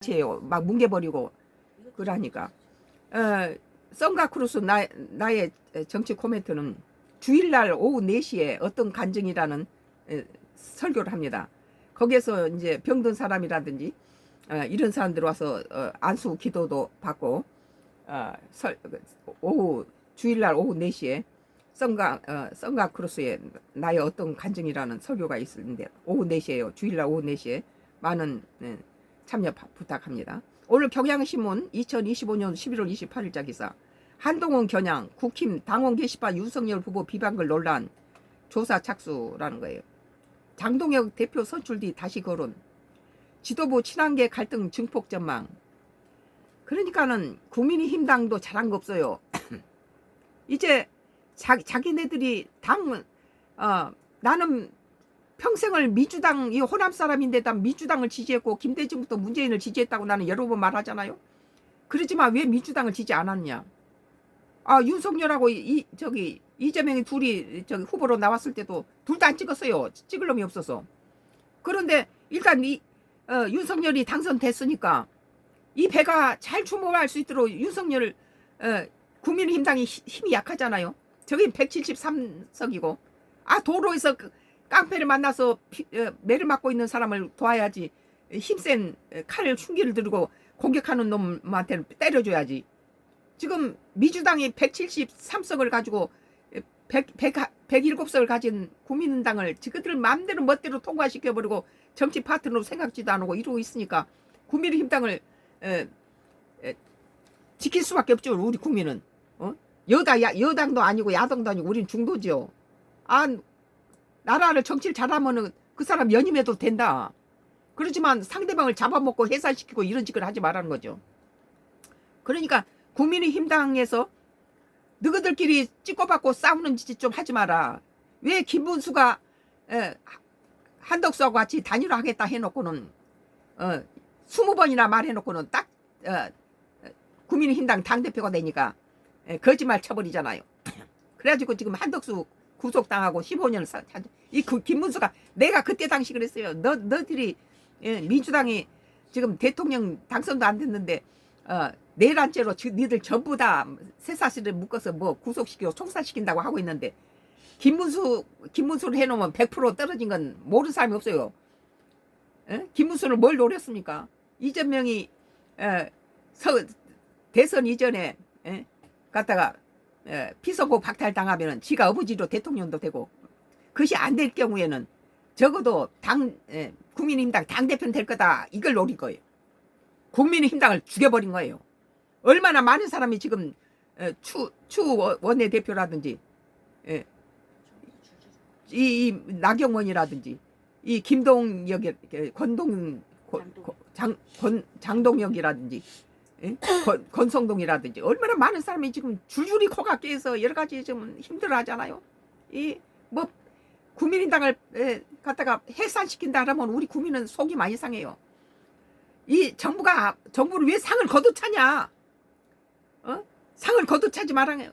제요. 막 뭉개버리고 그러니까 썬가크루스 나의 정치 코멘트는 주일날 오후 4시에 어떤 간증이라는 설교를 합니다. 거기에서 이제 병든 사람이라든지 이런 사람들 와서 안수 기도도 받고 주일날 오후 4시에 썬가크루스의 나의 어떤 간증이라는 설교가 있는데 오후 4시에요. 주일날 오후 4시에 많은 참여 부탁합니다. 오늘 경향신문 2025년 11월 28일자 기사. 한동훈 겨냥 국힘 당원 게시판 윤석열 후보 비방글 논란 조사 착수라는 거예요. 장동혁 대표 선출 뒤 다시 거론. 지도부 친한계 갈등 증폭 전망. 그러니까는 국민의힘당도 잘한 거 없어요. 이제 자기네들이 나는 평생을 민주당 이 호남 사람인데 난 민주당을 지지했고 김대중부터 문재인을 지지했다고 나는 여러 번 말하잖아요. 그러지만 왜 민주당을 지지 않았냐? 윤석열하고 이재명이 둘이 후보로 나왔을 때도 둘 다 안 찍었어요. 찍을 놈이 없어서. 그런데 일단 윤석열이 당선됐으니까 이 배가 잘 출범할 수 있도록 윤석열 국민의힘당이 힘이 약하잖아요. 저기 173석이고 도로에서 깡패를 만나서 매를 맞고 있는 사람을 도와야지. 힘센 칼을 흉기를 들고 공격하는 놈한테는 때려줘야지. 지금 민주당이 173석을 가지고 107석을 가진 국민당을 그들 마음대로 멋대로 통과시켜버리고 정치 파트너로 생각지도 안 하고 이러고 있으니까 국민의힘당을 지킬 수밖에 없죠. 우리 국민은. 여당도 아니고 야당도 아니고 우린 중도죠. 나라를 정치를 잘하면은 그 사람 연임해도 된다. 그렇지만 상대방을 잡아먹고 해산시키고 이런 짓을 하지 말라는 거죠. 그러니까 국민의힘당에서 너희들끼리 찍고받고 싸우는 짓 좀 하지 마라. 왜 김문수가 한덕수하고 같이 단일화하겠다 해놓고는 20번이나 말해놓고는 딱 국민의힘당 당대표가 되니까 거짓말 쳐버리잖아요. 그래가지고 지금 한덕수 구속당하고 15년 이 김문수가 내가 그때 당시 그랬어요. 너들이 민주당이 지금 대통령 당선도 안 됐는데 내란죄로 니들 전부 다 쇠사슬을 묶어서 뭐 구속시키고 총살시킨다고 하고 있는데 김문수를 해놓으면 100% 떨어진 건 모르는 사람이 없어요. 김문수를 뭘 노렸습니까? 이재명이 대선 이전에 갔다가 피선거 박탈당하면은 지가 아버지로 대통령도 되고 그것이 안 될 경우에는 적어도 국민의힘당 당대표는 될 거다 이걸 노린 거예요. 국민의힘당을 죽여버린 거예요. 얼마나 많은 사람이 지금 추 원내대표라든지 이 나경원이라든지 이 김동혁 장동혁이라든지 권성동이라든지 얼마나 많은 사람이 지금 줄줄이 코가 깨서 여러 가지 좀 힘들어하잖아요. 국민의당을 갖다가 해산시킨다 하면 우리 국민은 속이 많이 상해요. 이 정부를 왜 상을 거두차냐? 상을 거두차지 말아요.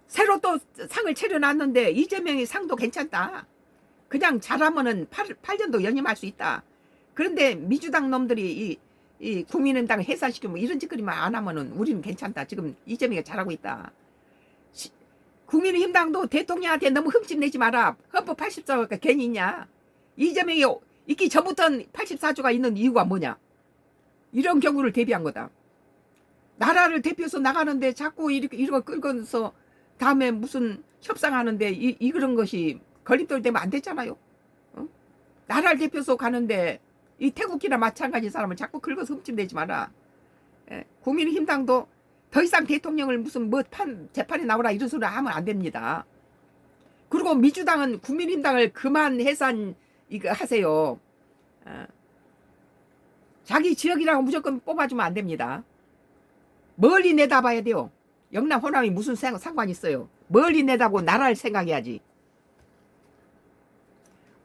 새로 또 상을 차려놨는데 이재명이 상도 괜찮다. 그냥 잘하면은 8년도 연임할 수 있다. 그런데 민주당 놈들이 이 국민의당을 해산시키면 이런 짓거리만 안 하면은 우리는 괜찮다. 지금 이재명이 잘하고 있다. 국민의힘당도 대통령한테 너무 흠집내지 마라. 헌법 84조가 괜히 있냐? 이재명이 있기 전부터는 84조가 있는 이유가 뭐냐? 이런 경우를 대비한 거다. 나라를 대표해서 나가는데 자꾸 이런 거 끌고서 다음에 무슨 협상하는데 이런 것이 걸림돌 되면 안 됐잖아요. 나라를 대표해서 가는데 이 태국이나 마찬가지 사람을 자꾸 긁어서 흠집내지 마라. 국민의힘당도 더 이상 대통령을 무슨 재판에 나오라 이런 소리 하면 안 됩니다. 그리고 민주당은 국민의힘당을 그만 해산 이거 하세요. 자기 지역이라고 무조건 뽑아주면 안 됩니다. 멀리 내다봐야 돼요. 영남 호남이 무슨 상관이 있어요. 멀리 내다보고 나라를 생각해야지.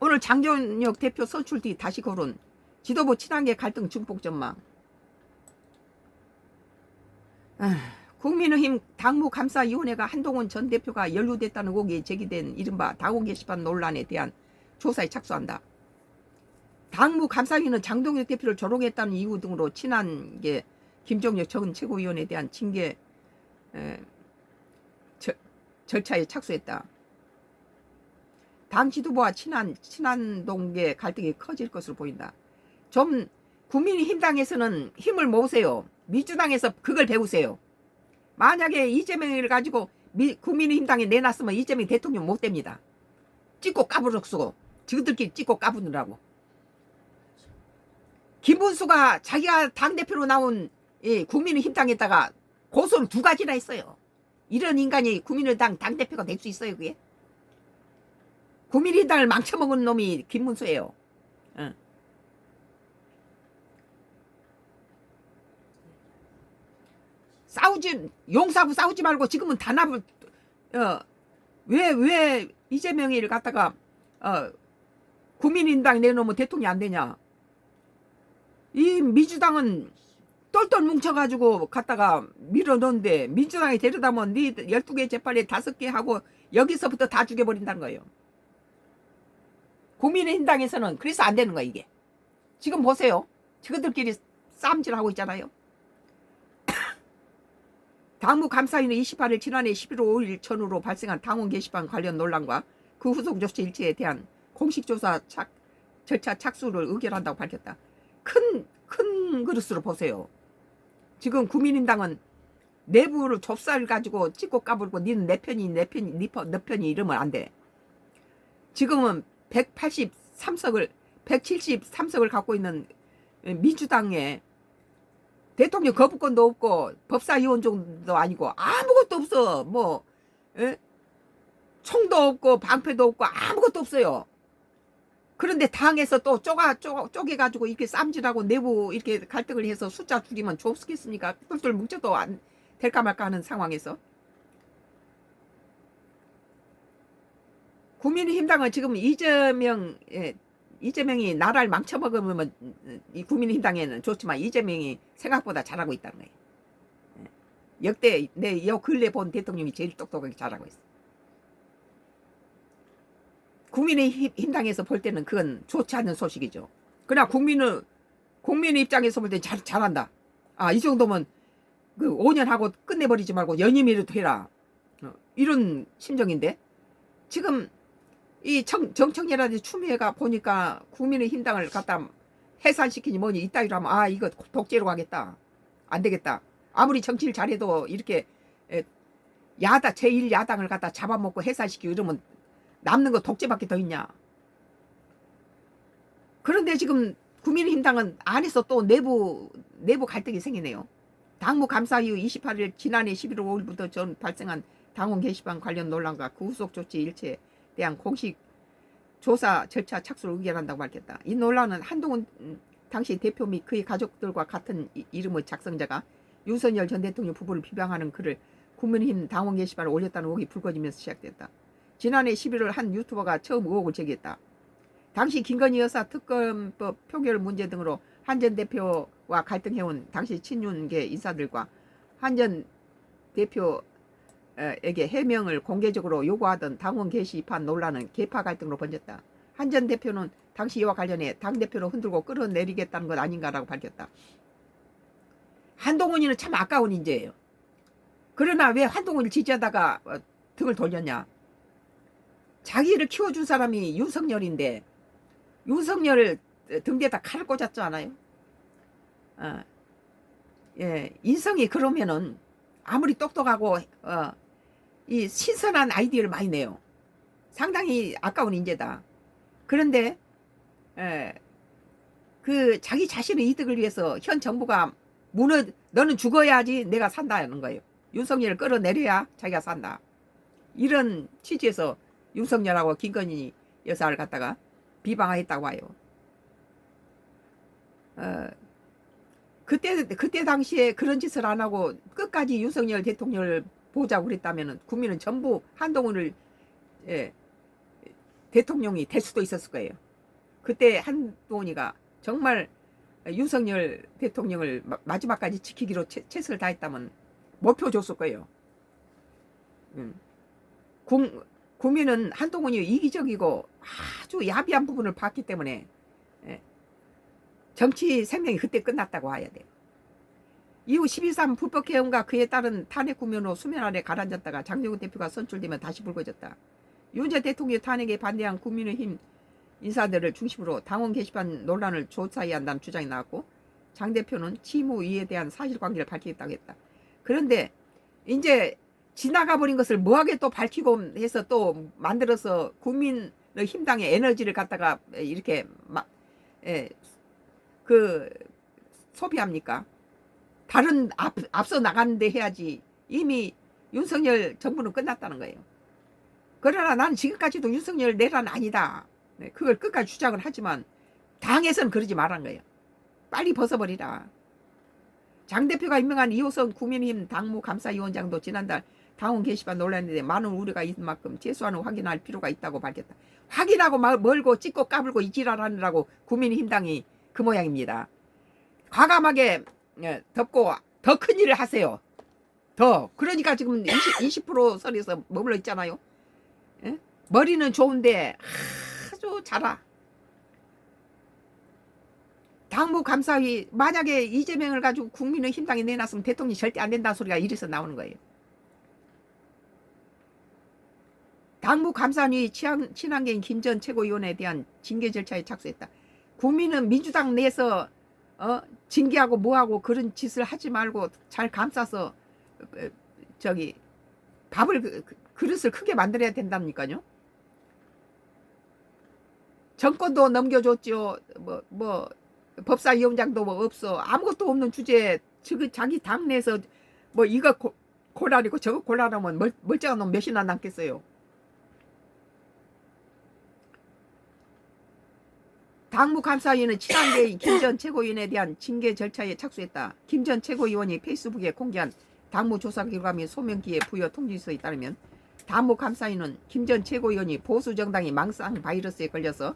오늘 장동혁 대표 선출 뒤 다시 거론. 지도부 친한계 갈등 증폭 전망. 국민의힘 당무감사위원회가 한동훈 전 대표가 연루됐다는 의혹이 제기된 이른바 당원 게시판 논란에 대한 조사에 착수한다. 당무 감사위는 장동혁 대표를 조롱했다는 이유 등으로 친한 게 김종혁 전 최고위원에 대한 징계 절차에 착수했다. 당 지도부와 친한 동계 갈등이 커질 것으로 보인다. 좀 국민의힘당에서는 힘을 모으세요. 민주당에서 그걸 배우세요. 만약에 이재명을 가지고 국민의힘당에 내놨으면 이재명 대통령 못 됩니다. 찍고 까부러쓰고 지그들끼리 찍고 까부느라고. 김문수가 자기가 당대표로 나온 국민의힘당에다가 고소를 2가지나 했어요. 이런 인간이 국민의당 당대표가 될 수 있어요, 그게? 국민의당을 망쳐먹은 놈이 김문수예요. 용서하고 싸우지 말고 지금은 단합을, 왜 이재명이를 갖다가, 국민의당 내놓으면 대통령이 안 되냐? 이 민주당은 똘똘 뭉쳐가지고 갖다가 밀어넣는데 민주당이 데려다면 네 12개 재판에 5개 하고 여기서부터 다 죽여버린다는 거예요. 국민의힘당에서는 그래서 안 되는 거야, 이게. 지금 보세요. 저들끼리 싸움질하고 있잖아요. 당무 감사위는 28일 지난해 11월 5일 전후로 발생한 당원 게시판 관련 논란과 그 후속 조치 일체에 대한 공식 조사 절차 착수를 의결한다고 밝혔다. 큰 그릇으로 보세요. 지금 국민의힘당은 내부를 좁쌀 가지고 찍고 까불고 니는 내 편이 너 편이 이러면 안 돼. 지금은 173석을 갖고 있는 민주당에 대통령 거부권도 없고 법사위원장도 아니고 아무것도 없어. 뭐 총도 없고 방패도 없고 아무것도 없어요. 그런데 당에서 또 쪼개가지고 이렇게 쌈질하고 내부 이렇게 갈등을 해서 숫자 줄이면 좋겠습니까? 똘똘 뭉쳐도 안 될까 말까 하는 상황에서 국민의힘당은 지금 이재명이 나라를 망쳐먹으면 이 국민의힘당에는 좋지만 이재명이 생각보다 잘하고 있다는 거예요. 역대 요 근래 본 대통령이 제일 똑똑하게 잘하고 있어. 국민의힘당에서 볼 때는 그건 좋지 않은 소식이죠. 그러나 국민의 입장에서 볼 때 잘한다. 이 정도면 그 5년 하고 끝내버리지 말고 연임이라도 해라. 이런 심정인데 지금 이 정청래라든지 추미애가 보니까 국민의힘당을 갖다 해산시키니 뭐니 이따위로 하면 이거 독재로 가겠다. 안 되겠다. 아무리 정치를 잘해도 이렇게 제1야당을 갖다 잡아먹고 해산시키고 이러면 남는 거 독재밖에 더 있냐. 그런데 지금 국민의힘당은 안에서 또 내부 갈등이 생기네요. 당무 감사 이후 28일 지난해 11월 5일부터 전 발생한 당원 게시판 관련 논란과 그 후속 조치 일체에 대한 공식 조사 절차 착수를 의결한다고 밝혔다. 이 논란은 한동훈 당시 대표 및 그의 가족들과 같은 이름의 작성자가 윤석열 전 대통령 부부를 비방하는 글을 국민의힘 당원 게시판에 올렸다는 의혹이 불거지면서 시작됐다. 지난해 11월 한 유튜버가 처음 의혹을 제기했다. 당시 김건희 여사 특검법 표결 문제 등으로 한 전 대표와 갈등해온 당시 친윤계 인사들과 한 전 대표에게 해명을 공개적으로 요구하던 당원 게시판 논란은 계파 갈등으로 번졌다. 한 전 대표는 당시 이와 관련해 당대표를 흔들고 끌어내리겠다는 것 아닌가라고 밝혔다. 한동훈이는 참 아까운 인재예요. 그러나 왜 한동훈을 지지하다가 등을 돌렸냐. 자기를 키워준 사람이 윤석열인데 윤석열을 등대에다 칼을 꽂았지 않아요? 인성이 그러면은 아무리 똑똑하고 이 신선한 아이디어를 많이 내요. 상당히 아까운 인재다. 그런데 그 자기 자신의 이득을 위해서 현 정부가 너는 죽어야지 내가 산다는 거예요. 윤석열을 끌어내려야 자기가 산다. 이런 취지에서 윤석열하고 김건희 여사를 갖다가 비방했다고 해요. 그때 당시에 그런 짓을 안 하고 끝까지 윤석열 대통령을 보자고 그랬다면 국민은 전부 한동훈을 대통령이 될 수도 있었을 거예요. 그때 한동훈이가 정말 윤석열 대통령을 마지막까지 지키기로 최선을 다했다면 못 펴줬을 거예요. 국민은 한동훈이 이기적이고 아주 야비한 부분을 봤기 때문에 정치 생명이 그때 끝났다고 봐야 돼요. 이후 12.3 불법개헌과 그에 따른 탄핵 국면으로 수면 아래 가라앉았다가 장제국 대표가 선출되면 다시 불거졌다. 윤 전 대통령 탄핵에 반대한 국민의힘 인사들을 중심으로 당원 게시판 논란을 조사해야 한다는 주장이 나왔고, 장 대표는 취임 후 이에 대한 사실관계를 밝히겠다고 했다. 그런데 이제 지나가 버린 것을 뭐하게 또 밝히고 해서 또 만들어서 국민의힘당의 에너지를 갖다가 이렇게 막 소비합니까? 다른 앞서 나가는데 해야지. 이미 윤석열 정부는 끝났다는 거예요. 그러나 나는 지금까지도 윤석열 내란 아니다. 그걸 끝까지 주장을 하지만 당에서는 그러지 말란 거예요. 빨리 벗어버리라. 장 대표가 임명한 이호선 국민의힘 당무감사위원장도 지난달 당원 게시판 논란인데 많은 우려가 있는 만큼 재수하는 확인할 필요가 있다고 밝혔다. 확인하고 멀고 찍고 까불고 이지랄하느라고 국민의힘당이 그 모양입니다. 과감하게 덮고 더 큰 일을 하세요. 더. 그러니까 지금 20% 선에서 머물러 있잖아요. 예? 머리는 좋은데 아주 잘하. 당무감사위 만약에 이재명을 가지고 국민의힘당에 내놨으면 대통령이 절대 안 된다는 소리가 이래서 나오는 거예요. 당무감사위 친한계인 김 전 최고위원에 대한 징계 절차에 착수했다. 국민은 민주당 내에서 징계하고 뭐하고 그런 짓을 하지 말고 잘 감싸서 그릇을 크게 만들어야 된다니까요. 정권도 넘겨줬죠. 법사위원장도 없어. 아무것도 없는 주제에 자기 당 내에서 이거 고라리고 저거 고라라면 멀쩡한 놈 몇이나 남겠어요. 당무감사위는 친한계인 김 전 최고위원에 대한 징계 절차에 착수했다. 김 전 최고위원이 페이스북에 공개한 당무조사 결과 및 소명기에 부여 통지서에 따르면 당무감사위는 김 전 최고위원이 보수정당이 망상 바이러스에 걸려서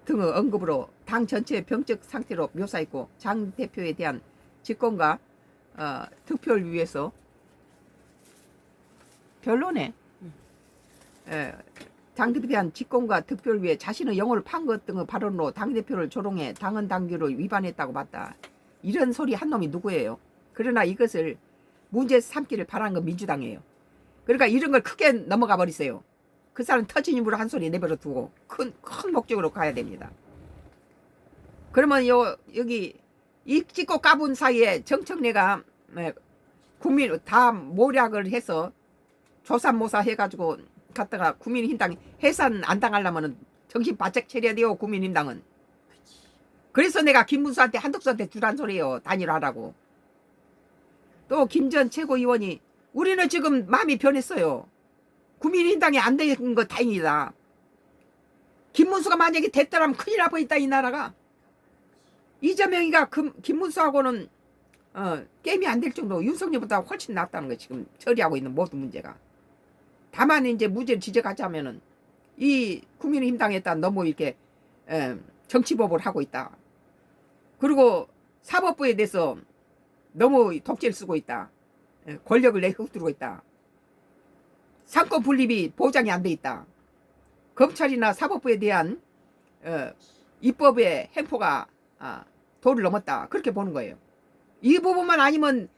등의 언급으로 당 전체의 병적 상태로 묘사했고, 장 대표에 대한 직권과 득표를 위해서 별로네. 당 대표에 대한 직권과 득표를 위해 자신의 영혼을 판 것 등의 발언으로 당대표를 조롱해 당헌 당규를 위반했다고 봤다. 이런 소리 한 놈이 누구예요? 그러나 이것을 문제 삼기를 바라는 건 민주당이에요. 그러니까 이런 걸 크게 넘어가 버리세요. 그 사람 터진 입으로 한 소리 내버려 두고 큰 목적으로 가야 됩니다. 그러면 여기 이 찍고 까분 사이에 정청래가 국민 다 모략을 해서 조사모사 해가지고 갔다가 국민힘당 해산 안 당하려면 정신 바짝 차려야 돼요. 국민힘당은. 그래서 내가 김문수한테 한덕수한테 주란 소리예요. 단일화라고. 또 김 전 최고위원이 우리는 지금 마음이 변했어요. 국민힘당이 안 된 거 다행이다. 김문수가 만약에 됐더라면 큰일 날 뻔했다 이 나라가. 이재명이가 김문수하고는 게임이 안 될 정도로 윤석열보다 훨씬 낫다는 거 지금 처리하고 있는 모든 문제가. 다만 이제 무죄를 지적하자면은 이 국민힘당에다 너무 이렇게 정치법을 하고 있다. 그리고 사법부에 대해서 너무 독재를 쓰고 있다. 권력을 내흙들고 있다. 상권 분립이 보장이 안 돼 있다. 검찰이나 사법부에 대한 입법의 행포가 도를 넘었다. 그렇게 보는 거예요. 이 부분만 아니면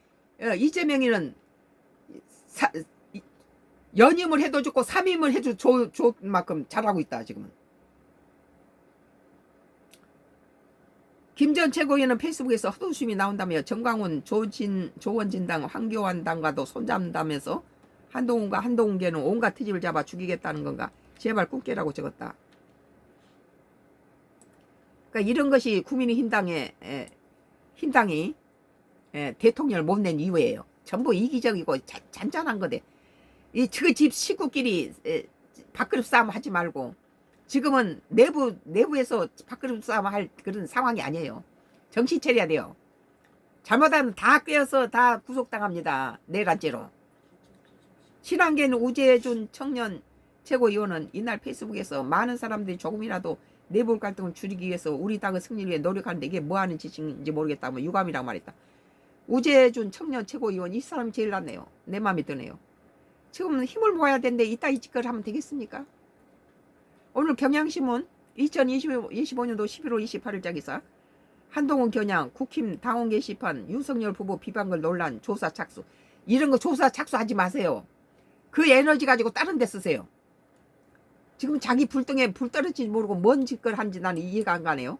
이재명이는 연임을 해도 좋고 삼임을 해도 좋을 만큼 잘하고 있다 지금은. 김 전 최고위원은 페이스북에서 헛웃음이 나온다며 정광훈, 조원진당, 황교안당과도 손잡는다면서 한동훈과 한동훈계는 온갖 트집을 잡아 죽이겠다는 건가? 제발 꿈깨라고 적었다. 그러니까 이런 것이 국민의힘당이 대통령을 못 낸 이유예요. 전부 이기적이고 잔잔한 거대. 그 집 식구끼리 밥그릇 싸움 하지 말고 지금은 내부에서 밥그릇 싸움 할 그런 상황이 아니에요. 정신 차려야 돼요. 잘못하면 다 꿰어서 다 구속당합니다. 내란죄로. 친한계는 우재준 청년 최고위원은 이날 페이스북에서 많은 사람들이 조금이라도 내부 갈등을 줄이기 위해서 우리 당의 승리를 위해 노력하는데 이게 뭐하는 짓인지 모르겠다며 유감이라고 말했다. 우재준 청년 최고위원 이 사람이 제일 낫네요. 내 마음에 드네요. 지금 힘을 모아야 되는데 이따 이 짓거리를 하면 되겠습니까? 오늘 경향신문 2025년도 11월 28일자 기사. 한동훈 겨냥 국힘 당원 게시판 윤석열 후보 비방글 논란 조사 착수. 이런 거 조사 착수하지 마세요. 그 에너지 가지고 다른 데 쓰세요. 지금 자기 불등에 불 떨어지지 모르고 뭔 짓걸 한지 나는 이해가 안 가네요.